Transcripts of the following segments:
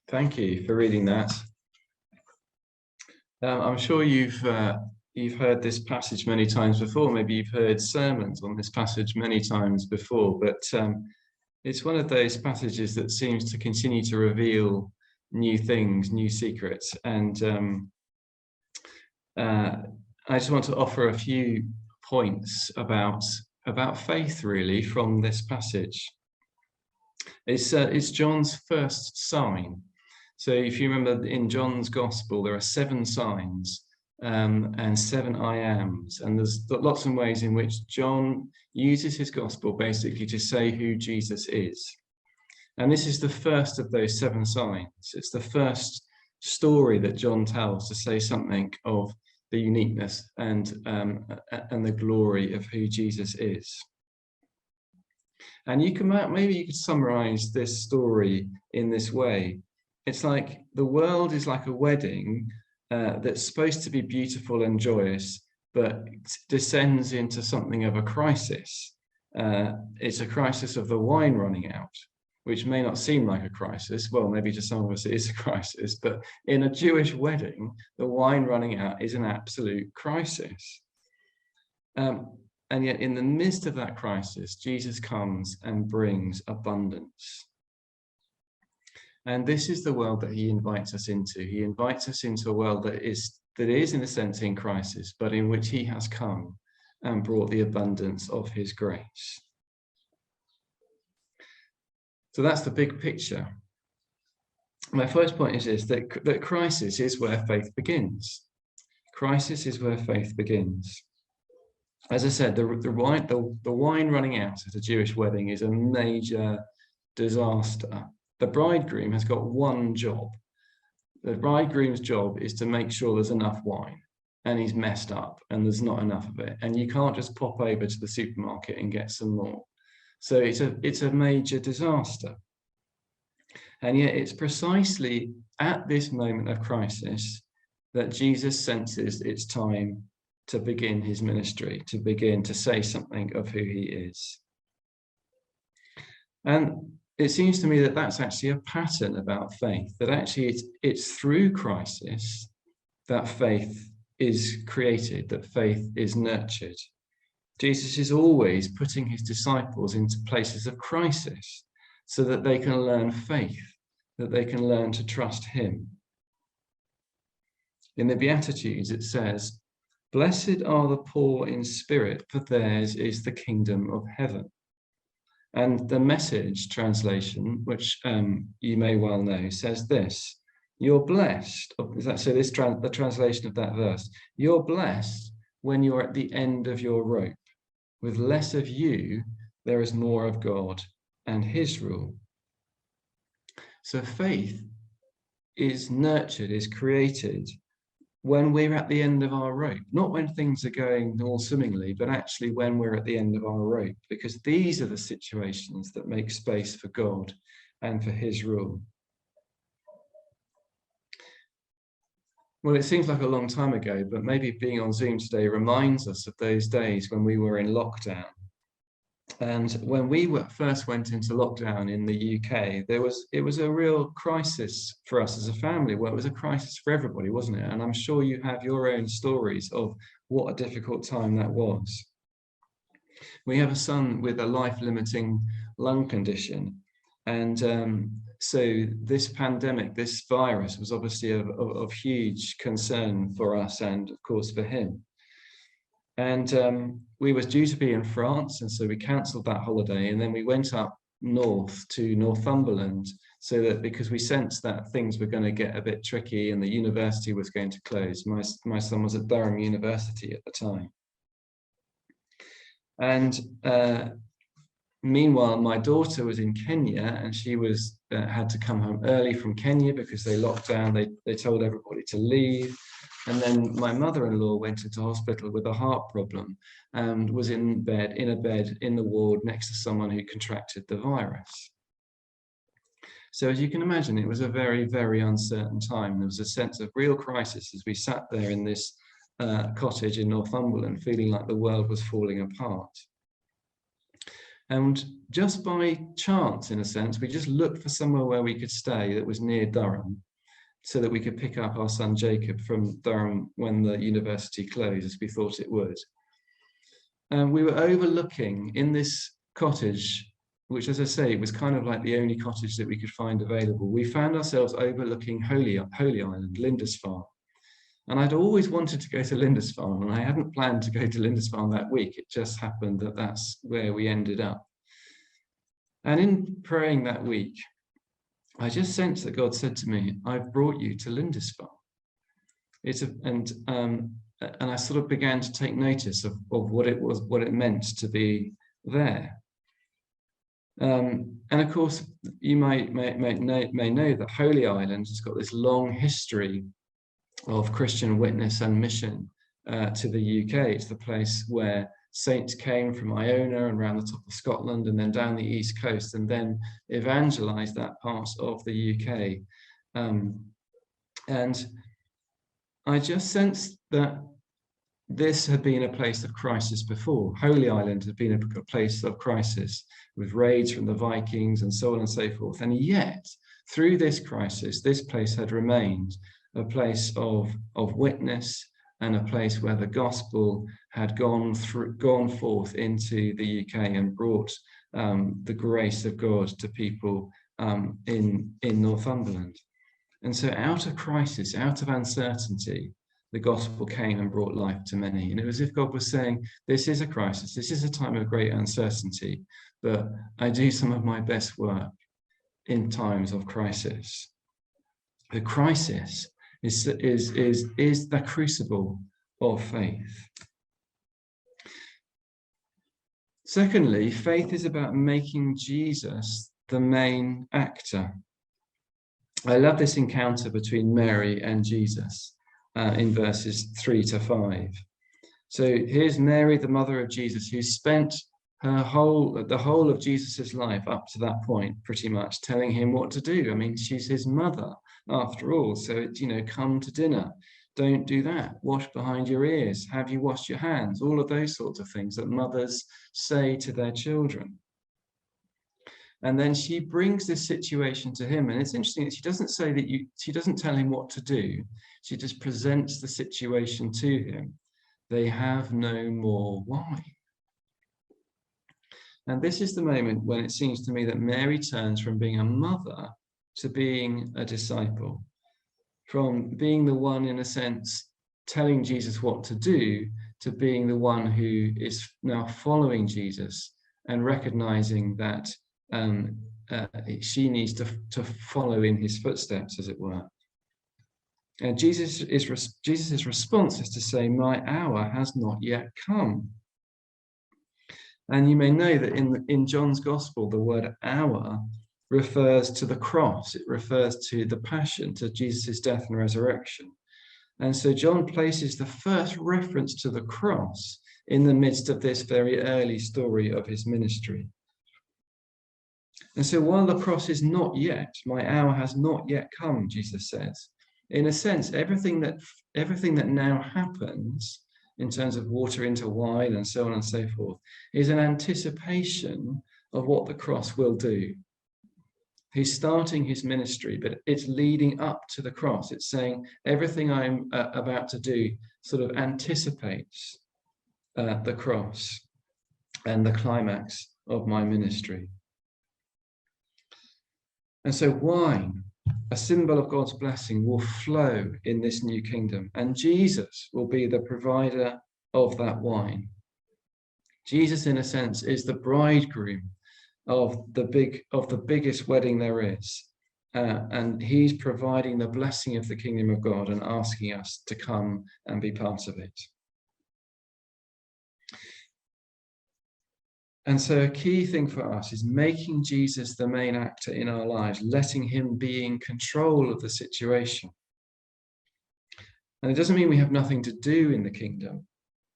Thank you for reading that. I'm sure you've heard this passage many times before. Maybe you've heard sermons on this passage many times before, but it's one of those passages that seems to continue to reveal new things, new secrets. And I just want to offer a few points about faith, really, from this passage. It's John's first sign. So if you remember in John's gospel, there are 7 signs and 7 I ams. And there's lots of ways in which John uses his gospel basically to say who Jesus is. And this is the first of those 7 signs. It's the first story that John tells to say something of the uniqueness and the glory of who Jesus is. And maybe you could summarize this story in this way. It's like the world is like a wedding that's supposed to be beautiful and joyous, but descends into something of a crisis. It's a crisis of the wine running out, which may not seem like a crisis. Well, maybe to some of us it is a crisis, but in a Jewish wedding, the wine running out is an absolute crisis. And yet in the midst of that crisis, Jesus comes and brings abundance. And this is the world that he invites us into. He invites us into a world that is in a sense in crisis, but in which he has come and brought the abundance of his grace. So that's the big picture. My first point is this, that crisis is where faith begins. Crisis is where faith begins. As I said, the wine running out at a Jewish wedding is a major disaster. The bridegroom has got one job. The bridegroom's job is to make sure there's enough wine, and he's messed up and there's not enough of it. And you can't just pop over to the supermarket and get some more. So it's a major disaster. And yet it's precisely at this moment of crisis that Jesus senses it's time to begin his ministry, to begin to say something of who he is. And it seems to me that that's actually a pattern about faith, that actually it's through crisis that faith is created, that faith is nurtured. Jesus is always putting his disciples into places of crisis so that they can learn faith, that they can learn to trust him. In the Beatitudes, it says, "Blessed are the poor in spirit, for theirs is the kingdom of heaven." And the Message translation, which you may well know, says this: "You're blessed." The translation of that verse: "You're blessed when you're at the end of your rope. With less of you, there is more of God and his rule." So faith is nurtured, is created when we're at the end of our rope, not when things are going all swimmingly, but actually when we're at the end of our rope, because these are the situations that make space for God and for his rule. Well, it seems like a long time ago, but maybe being on Zoom today reminds us of those days when we were in lockdown. And when we first went into lockdown in the UK, it was a real crisis for us as a family. Well, it was a crisis for everybody, wasn't it? And I'm sure you have your own stories of what a difficult time that was. We have a son with a life-limiting lung condition. And so this pandemic, this virus, was obviously of huge concern for us and, of course, for him. And we were due to be in France, and so we cancelled that holiday, and then we went up north to Northumberland, so that because we sensed that things were going to get a bit tricky and the university was going to close. My son was at Durham University at the time. And meanwhile, my daughter was in Kenya, and she had to come home early from Kenya because they locked down. They told everybody to leave. And then my mother-in-law went into hospital with a heart problem and was in a bed in the ward next to someone who contracted the virus. So as you can imagine, it was a very, very uncertain time. There was a sense of real crisis as we sat there in this cottage in Northumberland, feeling like the world was falling apart. And just by chance, in a sense, we just looked for somewhere where we could stay that was near Durham, so that we could pick up our son Jacob from Durham when the university closed, as we thought it would. And we were overlooking in this cottage, which, as I say, was kind of like the only cottage that we could find available. We found ourselves overlooking Holy Island, Lindisfarne. And I'd always wanted to go to Lindisfarne, and I hadn't planned to go to Lindisfarne that week. It just happened that that's where we ended up. And in praying that week, I just sensed that God said to me, "I've brought you to Lindisfarne." And I sort of began to take notice of what it meant to be there. And of course, you may know that Holy Island has got this long history of Christian witness and mission to the UK. It's the place where saints came from Iona and around the top of Scotland and then down the east coast, and then evangelized that part of the UK. And I just sensed that this had been a place of crisis before. Holy Island had been a place of crisis with raids from the Vikings and so on and so forth. And yet, through this crisis, this place had remained a place of witness and a place where the gospel had gone forth into the UK and brought the grace of God to people in Northumberland. And so out of crisis, out of uncertainty, the gospel came and brought life to many. And it was as if God was saying, this is a crisis, this is a time of great uncertainty, but I do some of my best work in times of crisis. The crisis is the crucible of faith. Secondly, faith is about making Jesus the main actor. I love this encounter between Mary and Jesus in verses 3 to 5. So here's Mary, the mother of Jesus, who spent the whole of Jesus's life up to that point, pretty much telling him what to do. I mean, she's his mother after all. So it's, come to dinner, don't do that, wash behind your ears, have you washed your hands, all of those sorts of things that mothers say to their children. And then she brings this situation to him. And it's interesting that she doesn't say that she doesn't tell him what to do. She just presents the situation to him. They have no more wine. And this is the moment when it seems to me that Mary turns from being a mother to being a disciple, from being the one, in a sense, telling Jesus what to do, to being the one who is now following Jesus and recognizing that she needs to follow in his footsteps, as it were. And Jesus's response is to say, "My hour has not yet come." And you may know that in John's Gospel, the word hour refers to the cross. It refers to the passion, to Jesus's death and resurrection. And so John places the first reference to the cross in the midst of this very early story of his ministry. And so while the cross is not yet, my hour has not yet come, Jesus says. In a sense, everything that now happens in terms of water into wine and so on and so forth is an anticipation of what the cross will do. He's starting his ministry, but it's leading up to the cross. It's saying everything I'm about to do sort of anticipates the cross and the climax of my ministry. And so wine, a symbol of God's blessing, will flow in this new kingdom, and Jesus will be the provider of that wine. Jesus, in a sense, is the bridegroom of the biggest wedding there is, and he's providing the blessing of the kingdom of God and asking us to come and be part of it. And so a key thing for us is making Jesus the main actor in our lives, letting him be in control of the situation. And it doesn't mean we have nothing to do in the kingdom.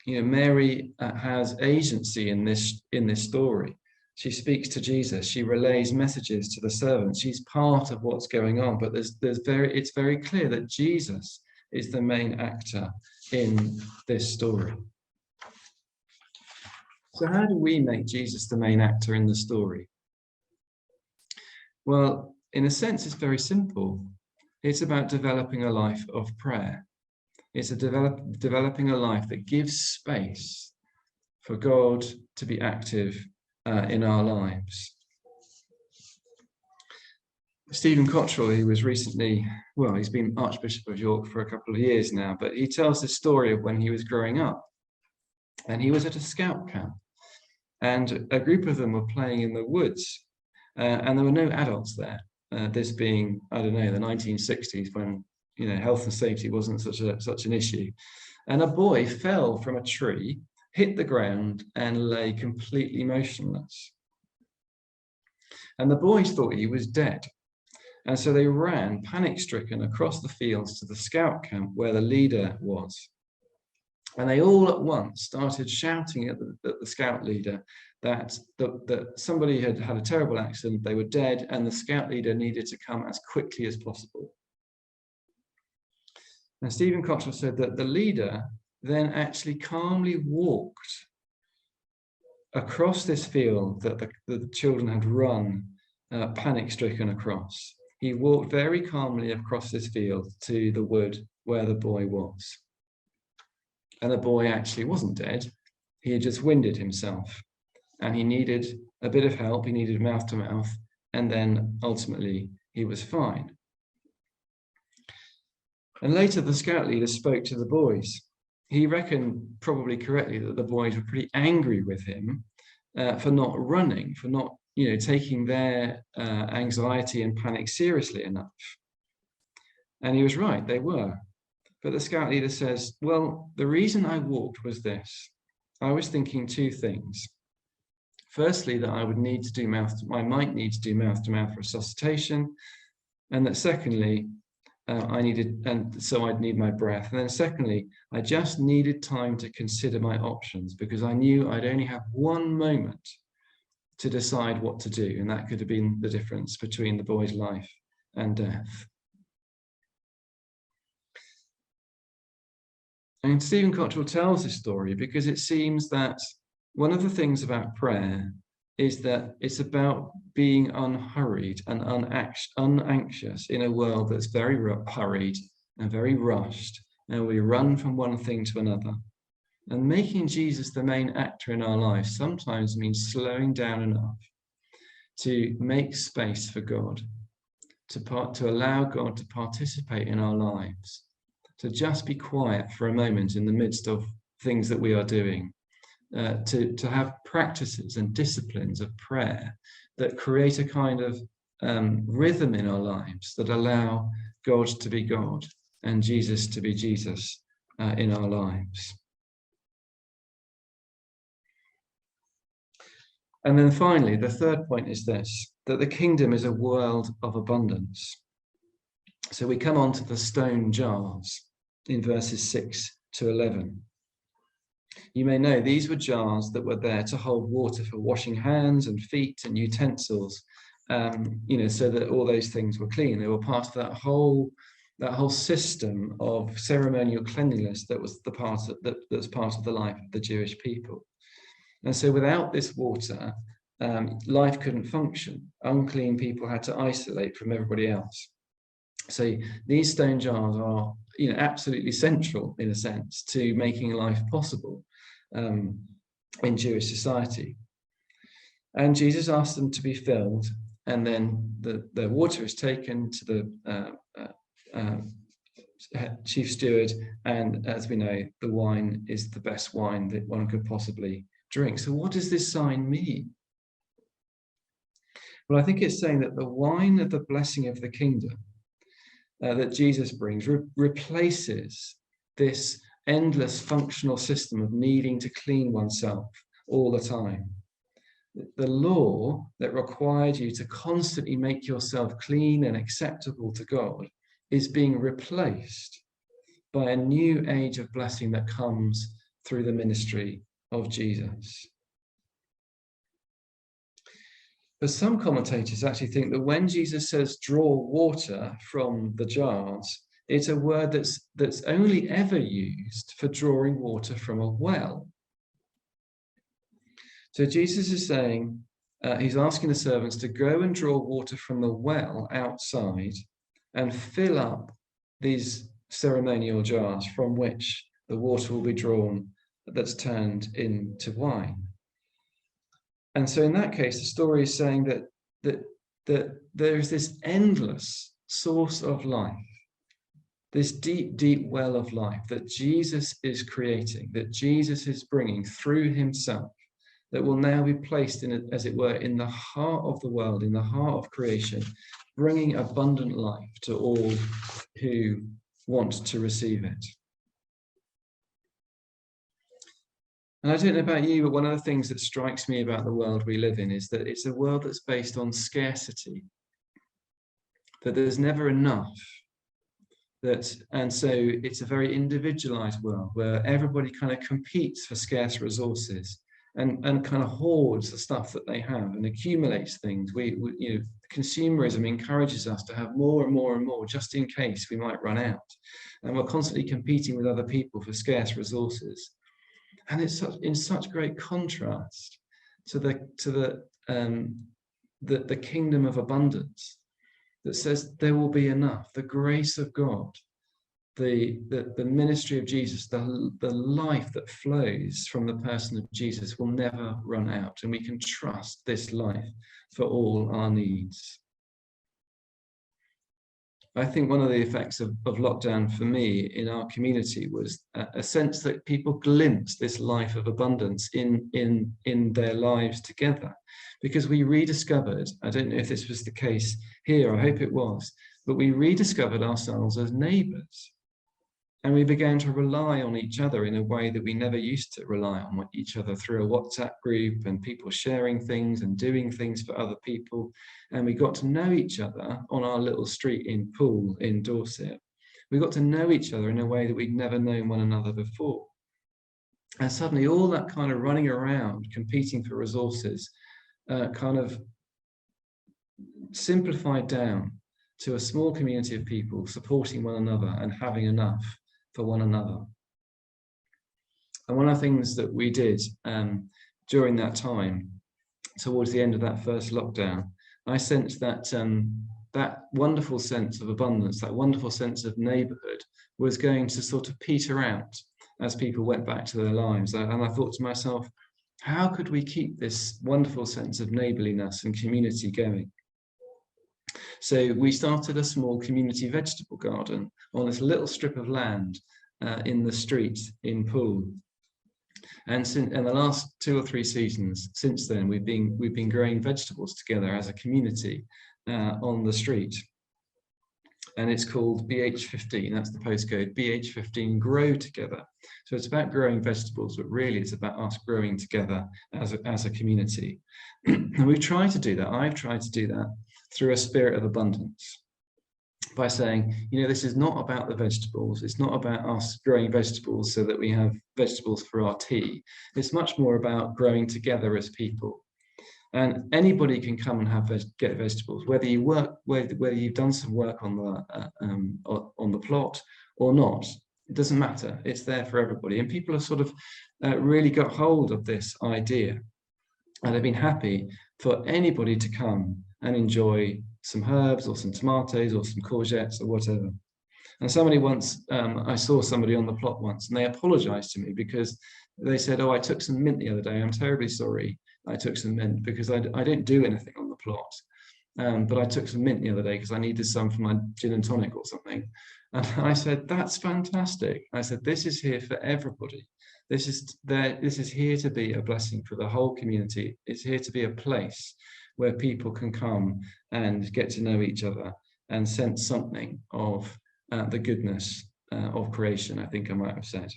Mary has agency in this story. She speaks to Jesus. She relays messages to the servants. She's part of what's going on. But it's very clear that Jesus is the main actor in this story. So how do we make Jesus the main actor in the story? Well, in a sense, it's very simple. It's about developing a life of prayer. It's developing a life that gives space for God to be active in our lives. Stephen Cottrell, he was recently, well, he's been Archbishop of York for a couple of years now, but he tells the story of when he was growing up. And he was at a scout camp, and a group of them were playing in the woods, and there were no adults there. This being, I don't know, the 1960s, when health and safety wasn't such an issue. And a boy fell from a tree, hit the ground, and lay completely motionless. And the boys thought he was dead. And so they ran, panic-stricken, across the fields to the scout camp where the leader was. And they all at once started shouting at the scout leader that somebody had had a terrible accident, they were dead, and the scout leader needed to come as quickly as possible. And Stephen Cottrell said that the leader then actually calmly walked across this field that the children had run panic-stricken across. He walked very calmly across this field to the wood where the boy was. And the boy actually wasn't dead. He had just winded himself, and he needed a bit of help. He needed mouth to mouth, and then ultimately he was fine. And later the scout leader spoke to the boys. He reckoned, probably correctly, that the boys were pretty angry with him for not running, for not taking their anxiety and panic seriously enough. And he was right, they were. But the scout leader says, well, the reason I walked was this. I was thinking two things. Firstly, that I might need to do mouth-to-mouth resuscitation. And that secondly, so I'd need my breath. And then secondly, I just needed time to consider my options, because I knew I'd only have one moment to decide what to do. And that could have been the difference between the boy's life and death. And Stephen Cottrell tells this story because it seems that one of the things about prayer is that it's about being unhurried and unanxious in a world that's very hurried and very rushed, and we run from one thing to another. And making Jesus the main actor in our lives sometimes means slowing down enough to make space for God, to allow God to participate in our lives, to just be quiet for a moment in the midst of things that we are doing, to have practices and disciplines of prayer that create a kind of rhythm in our lives that allow God to be God and Jesus to be Jesus in our lives. And then finally, the third point is this, that the kingdom is a world of abundance. So we come on to the stone jars in verses 6 to 11. You may know these were jars that were there to hold water for washing hands and feet and utensils, so that all those things were clean. They were part of that whole system of ceremonial cleanliness that was part of the life of the Jewish people. And so without this water, life couldn't function. Unclean people had to isolate from everybody else. So these stone jars are, absolutely central, in a sense, to making life possible in Jewish society. And Jesus asked them to be filled, and then the water is taken to the chief steward, and as we know, the wine is the best wine that one could possibly drink. So what does this sign mean? Well, I think it's saying that the wine of the blessing of the kingdom that Jesus brings replaces this endless functional system of needing to clean oneself all the time. The law that required you to constantly make yourself clean and acceptable to God is being replaced by a new age of blessing that comes through the ministry of Jesus. But some commentators actually think that when Jesus says draw water from the jars, it's a word that's only ever used for drawing water from a well. So Jesus is saying, he's asking the servants to go and draw water from the well outside and fill up these ceremonial jars from which the water will be drawn that's turned into wine. And so in that case, the story is saying that there is this endless source of life, this deep, deep well of life that Jesus is creating, that Jesus is bringing through himself, that will now be placed in, as it were, in the heart of the world, in the heart of creation, bringing abundant life to all who want to receive it. And I don't know about you, but one of the things that strikes me about the world we live in is that it's a world that's based on scarcity, that there's never enough. And so it's a very individualized world where everybody kind of competes for scarce resources and kind of hoards the stuff that they have and accumulates things. Consumerism encourages us to have more and more and more just in case we might run out. And we're constantly competing with other people for scarce resources. And it's in such great contrast to the kingdom of abundance that says there will be enough. The grace of God, the ministry of Jesus, the life that flows from the person of Jesus will never run out, and we can trust this life for all our needs. I think one of the effects of lockdown for me in our community was a sense that people glimpsed this life of abundance in their lives together, because we rediscovered, I don't know if this was the case here, I hope it was, but we rediscovered ourselves as neighbours. And we began to rely on each other in a way that we never used to rely on each other, through a WhatsApp group and people sharing things and doing things for other people. And we got to know each other on our little street in Poole in Dorset. We got to know each other in a way that we'd never known one another before. And suddenly all that kind of running around, competing for resources, kind of simplified down to a small community of people supporting one another and having enough for one another. And one of the things that we did during that time, towards the end of that first lockdown, I sensed that that wonderful sense of abundance, that wonderful sense of neighbourhood was going to sort of peter out as people went back to their lives. And I thought to myself, how could we keep this wonderful sense of neighbourliness and community going? So we started a small community vegetable garden on this little strip of land in the street in Poole. And in the last 2 or 3 seasons since then, we've been growing vegetables together as a community on the street. And it's called BH15, that's the postcode, BH15 Grow Together. So it's about growing vegetables, but really it's about us growing together as a community. And we've tried to do that, I've tried to do that through a spirit of abundance, by saying, this is not about the vegetables, it's not about us growing vegetables so that we have vegetables for our tea. It's much more about growing together as people. And anybody can come and get vegetables, whether you've done some work on the plot or not. It doesn't matter. It's there for everybody. And people have sort of really got hold of this idea, and they've been happy for anybody to come and enjoy some herbs or some tomatoes or some courgettes or whatever. And somebody once, I saw somebody on the plot once, and they apologized to me because they said, "Oh, I took some mint the other day. I'm terribly sorry I took some mint, because I don't do anything on the plot. But I took some mint the other day because I needed some for my gin and tonic or something." And I said, "That's fantastic." I said, "This is here for everybody. This is here to be a blessing for the whole community. It's here to be a place where people can come and get to know each other and sense something of the goodness of creation," I think I might have said.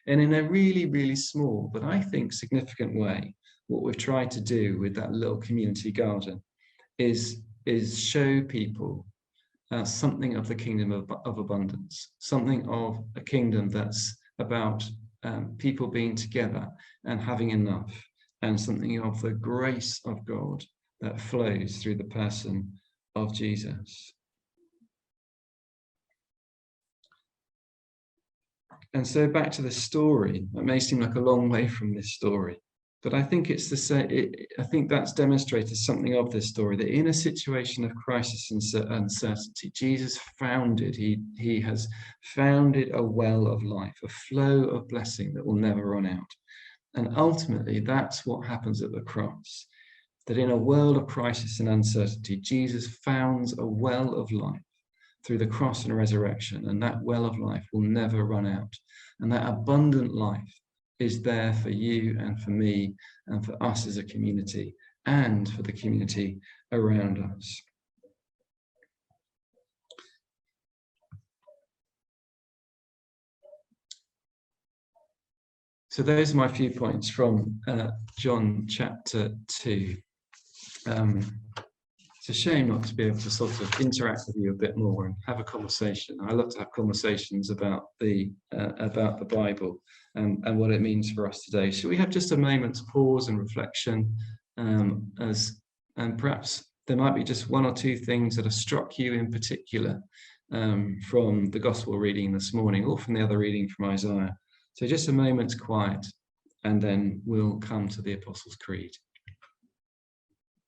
And in a really, really small, but I think significant way, what we've tried to do with that little community garden is show people something of the kingdom of abundance, something of a kingdom that's about people being together and having enough, and something of the grace of God that flows through the person of Jesus. And so back to the story. It may seem like a long way from this story, But I think it's the same. I think that's demonstrated something of this story, that in a situation of crisis and uncertainty, Jesus he has founded a well of life, a flow of blessing that will never run out. And ultimately, that's what happens at the cross, that in a world of crisis and uncertainty, Jesus founds a well of life through the cross and resurrection, and that well of life will never run out. And that abundant life is there for you and for me and for us as a community and for the community around us. So those are my few points from John chapter 2. It's a shame not to be able to sort of interact with you a bit more and have a conversation. I love to have conversations about the Bible and what it means for us today. Should we have just a moment's pause and reflection, and perhaps there might be just one or two things that have struck you in particular from the gospel reading this morning or from the other reading from Isaiah. So just a moment's quiet, and then we'll come to the Apostles' Creed.